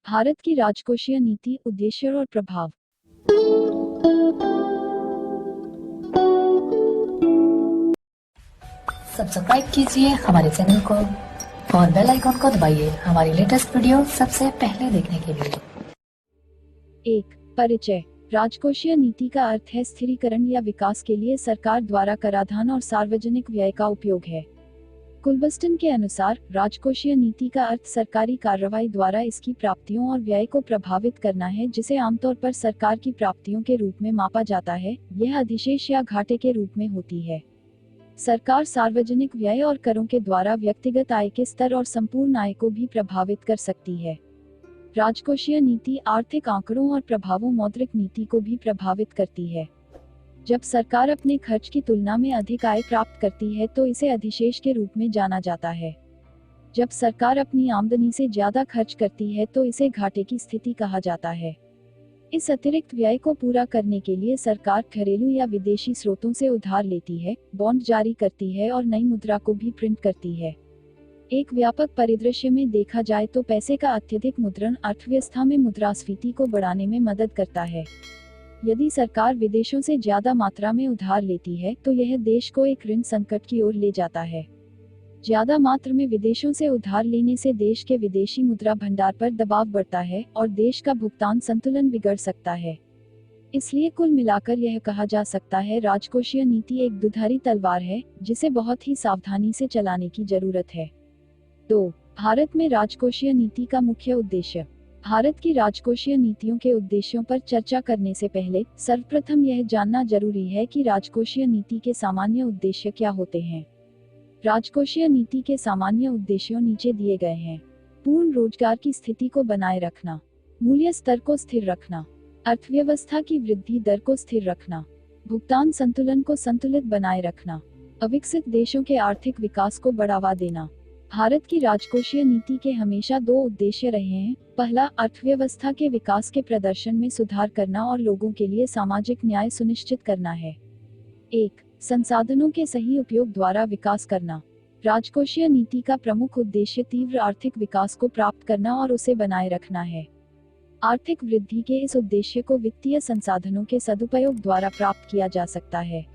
भारत की राजकोषीय नीति, उद्देश्य और प्रभाव। सब्सक्राइब कीजिए हमारे चैनल को और बेल आइकॉन को दबाइए हमारी लेटेस्ट वीडियो सबसे पहले देखने के लिए। 1. परिचय। राजकोषीय नीति का अर्थ है स्थिरीकरण या विकास के लिए सरकार द्वारा कराधान और सार्वजनिक व्यय का उपयोग है। कुलबस्टन के अनुसार राजकोषीय नीति का अर्थ सरकारी कार्रवाई द्वारा इसकी प्राप्तियों और व्यय को प्रभावित करना है, जिसे आमतौर पर सरकार की प्राप्तियों के रूप में मापा जाता है। यह अधिशेष या घाटे के रूप में होती है। सरकार सार्वजनिक व्यय और करों के द्वारा व्यक्तिगत आय के स्तर और संपूर्ण आय को भी प्रभावित कर सकती है। राजकोषीय नीति आर्थिक आंकड़ों और प्रभावों मौद्रिक नीति को भी प्रभावित करती है। जब सरकार अपने खर्च की तुलना में अधिक आय प्राप्त करती है तो इसे अधिशेष के रूप में जाना जाता है। जब सरकार अपनी आमदनी से ज्यादा खर्च करती है तो इसे घाटे की स्थिति कहा जाता है। इस अतिरिक्त व्यय को पूरा करने के लिए सरकार घरेलू या विदेशी स्रोतों से उधार लेती है, बॉन्ड जारी करती है और नई मुद्रा को भी प्रिंट करती है। एक व्यापक परिदृश्य में देखा जाए तो पैसे का अत्यधिक मुद्रण अर्थव्यवस्था में मुद्रास्फीति को बढ़ाने में मदद करता है। यदि सरकार विदेशों से ज्यादा मात्रा में उधार लेती है तो यह देश को एक ऋण संकट की ओर ले जाता है। ज्यादा मात्रा में विदेशों से उधार लेने से देश के विदेशी मुद्रा भंडार पर दबाव बढ़ता है और देश का भुगतान संतुलन बिगड़ सकता है। इसलिए कुल मिलाकर यह कहा जा सकता है राजकोषीय नीति एक दुधारी तलवार है, जिसे बहुत ही सावधानी से चलाने की जरूरत है। 2. भारत में राजकोषीय नीति का मुख्य उद्देश्य। भारत की राजकोषीय नीतियों के उद्देश्यों पर चर्चा करने से पहले सर्वप्रथम यह जानना जरूरी है कि राजकोषीय नीति के सामान्य उद्देश्य क्या होते हैं। राजकोषीय नीति के सामान्य उद्देश्यों नीचे दिए गए हैं। पूर्ण रोजगार की स्थिति को बनाए रखना, मूल्य स्तर को स्थिर रखना, अर्थव्यवस्था की वृद्धि दर को स्थिर रखना, भुगतान संतुलन को संतुलित बनाए रखना, अविकसित देशों के आर्थिक विकास को बढ़ावा देना। भारत की राजकोषीय नीति के हमेशा 2 उद्देश्य रहे हैं। पहला, अर्थव्यवस्था के विकास के प्रदर्शन में सुधार करना और लोगों के लिए सामाजिक न्याय सुनिश्चित करना है। 1. संसाधनों के सही उपयोग द्वारा विकास करना। राजकोषीय नीति का प्रमुख उद्देश्य तीव्र आर्थिक विकास को प्राप्त करना और उसे बनाए रखना है। आर्थिक वृद्धि के इस उद्देश्य को वित्तीय संसाधनों के सदुपयोग द्वारा प्राप्त किया जा सकता है।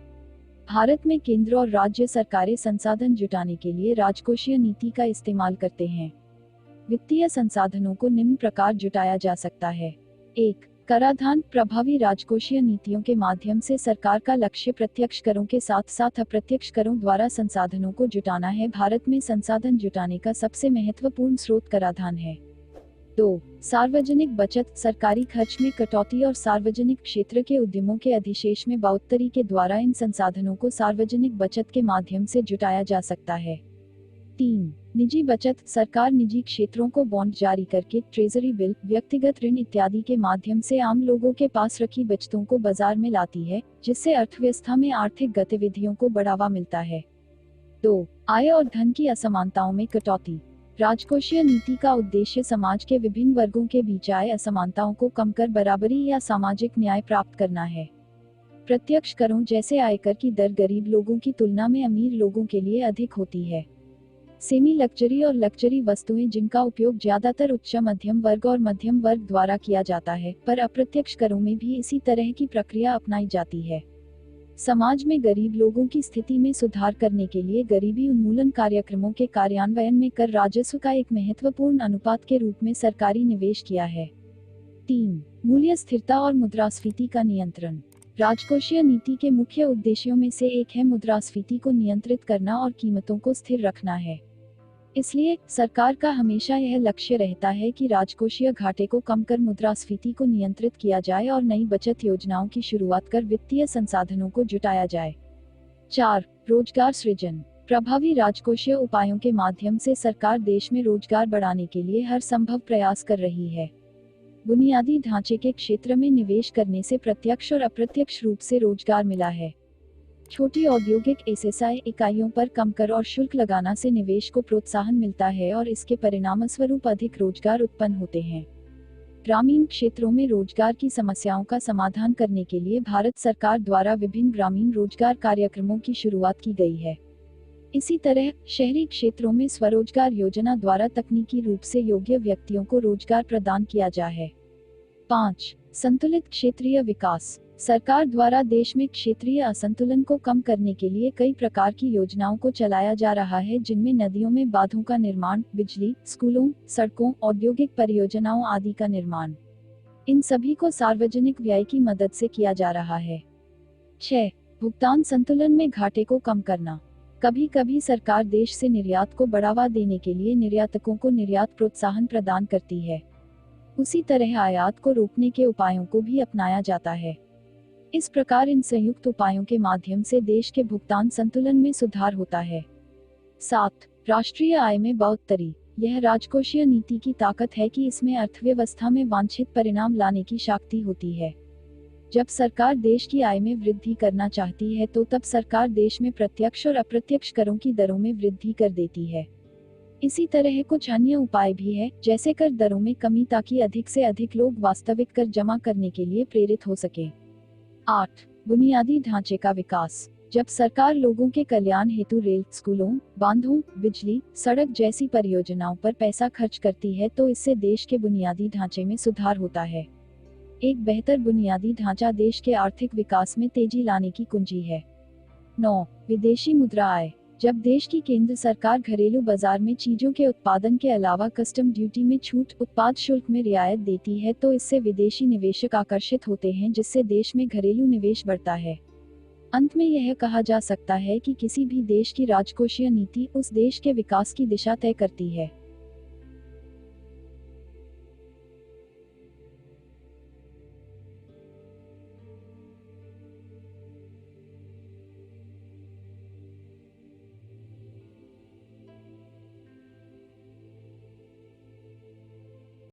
भारत में केंद्र और राज्य सरकारें संसाधन जुटाने के लिए राजकोषीय नीति का इस्तेमाल करते हैं। वित्तीय संसाधनों को निम्न प्रकार जुटाया जा सकता है। 1. कराधान। प्रभावी राजकोषीय नीतियों के माध्यम से सरकार का लक्ष्य प्रत्यक्ष करों के साथ साथ अप्रत्यक्ष करों द्वारा संसाधनों को जुटाना है। भारत में संसाधन जुटाने का सबसे महत्वपूर्ण स्रोत कराधान है। 2. सार्वजनिक बचत। सरकारी खर्च में कटौती और सार्वजनिक क्षेत्र के उद्यमों के अधिशेष में बढ़ोतरी के द्वारा इन संसाधनों को सार्वजनिक बचत के माध्यम से जुटाया जा सकता है। 3. निजी बचत। सरकार निजी क्षेत्रों को बॉन्ड जारी करके ट्रेजरी बिल, व्यक्तिगत ऋण इत्यादि के माध्यम से आम लोगों के पास रखी बचतों को बाजार में लाती है, जिससे अर्थव्यवस्था में आर्थिक गतिविधियों को बढ़ावा मिलता है। 2. आय और धन की असमानताओं में कटौती। राजकोषीय नीति का उद्देश्य समाज के विभिन्न वर्गों के बीच आय असमानताओं को कम कर बराबरी या सामाजिक न्याय प्राप्त करना है। प्रत्यक्ष करों जैसे आयकर की दर गरीब लोगों की तुलना में अमीर लोगों के लिए अधिक होती है। सेमी लग्जरी और लग्जरी वस्तुएं जिनका उपयोग ज्यादातर उच्च मध्यम वर्ग और मध्यम वर्ग द्वारा किया जाता है, पर अप्रत्यक्ष करों में भी इसी तरह की प्रक्रिया अपनाई जाती है। समाज में गरीब लोगों की स्थिति में सुधार करने के लिए गरीबी उन्मूलन कार्यक्रमों के कार्यान्वयन में कर राजस्व का एक महत्वपूर्ण अनुपात के रूप में सरकारी निवेश किया है। 3. मूल्य स्थिरता और मुद्रास्फीति का नियंत्रण। राजकोषीय नीति के मुख्य उद्देश्यों में से एक है मुद्रास्फीति को नियंत्रित करना और कीमतों को स्थिर रखना है। इसलिए सरकार का हमेशा यह लक्ष्य रहता है कि राजकोषीय घाटे को कम कर मुद्रास्फीति को नियंत्रित किया जाए और नई बचत योजनाओं की शुरुआत कर वित्तीय संसाधनों को जुटाया जाए। 4. रोजगार सृजन। प्रभावी राजकोषीय उपायों के माध्यम से सरकार देश में रोजगार बढ़ाने के लिए हर संभव प्रयास कर रही है। बुनियादी ढांचे के क्षेत्र में निवेश करने से प्रत्यक्ष और अप्रत्यक्ष रूप से रोजगार मिला है। छोटी औद्योगिक एसएसआई इकाइयों पर कम कर और शुल्क लगाना से निवेश को प्रोत्साहन मिलता है और इसके परिणामस्वरूप अधिक रोजगार उत्पन्न होते हैं। ग्रामीण क्षेत्रों में रोजगार की समस्याओं का समाधान करने के लिए भारत सरकार द्वारा विभिन्न ग्रामीण रोजगार कार्यक्रमों की शुरुआत की गई है। इसी तरह शहरी क्षेत्रों में स्वरोजगार योजना द्वारा तकनीकी रूप से योग्य व्यक्तियों को रोजगार प्रदान किया जाए। 5. संतुलित क्षेत्रीय विकास। सरकार द्वारा देश में क्षेत्रीय असंतुलन को कम करने के लिए कई प्रकार की योजनाओं को चलाया जा रहा है, जिनमें नदियों में बांधों का निर्माण, बिजली, स्कूलों, सड़कों, औद्योगिक परियोजनाओं आदि का निर्माण। इन सभी को सार्वजनिक व्यय की मदद से किया जा रहा है। 6. भुगतान संतुलन में घाटे को कम करना। कभी कभी सरकार देश से निर्यात को बढ़ावा देने के लिए निर्यातकों को निर्यात प्रोत्साहन प्रदान करती है। उसी तरह आयात को रोकने के उपायों को भी अपनाया जाता है। इस प्रकार इन संयुक्त उपायों के माध्यम से देश के भुगतान संतुलन में सुधार होता है। 7. राष्ट्रीय आय में बढ़ोतरी। यह राजकोषीय नीति की ताकत है कि इसमें अर्थव्यवस्था में वांछित परिणाम लाने की शक्ति होती है। जब सरकार देश की आय में वृद्धि करना चाहती है तो तब सरकार देश में प्रत्यक्ष और अप्रत्यक्ष करों की दरों में वृद्धि कर देती है। इसी तरह कुछ अन्य उपाय भी है, जैसे कर दरों में कमी, ताकि अधिक से अधिक लोग वास्तविक कर जमा करने के लिए प्रेरित हो सके। 8. बुनियादी ढांचे का विकास। जब सरकार लोगों के कल्याण हेतु रेल, स्कूलों, बांधों, बिजली, सड़क जैसी परियोजनाओं पर पैसा खर्च करती है तो इससे देश के बुनियादी ढांचे में सुधार होता है। एक बेहतर बुनियादी ढांचा देश के आर्थिक विकास में तेजी लाने की कुंजी है। 9. विदेशी मुद्रा आय। जब देश की केंद्र सरकार घरेलू बाजार में चीजों के उत्पादन के अलावा कस्टम ड्यूटी में छूट, उत्पाद शुल्क में रियायत देती है तो इससे विदेशी निवेशक आकर्षित होते हैं, जिससे देश में घरेलू निवेश बढ़ता है। अंत में यह कहा जा सकता है कि किसी भी देश की राजकोषीय नीति उस देश के विकास की दिशा तय करती है।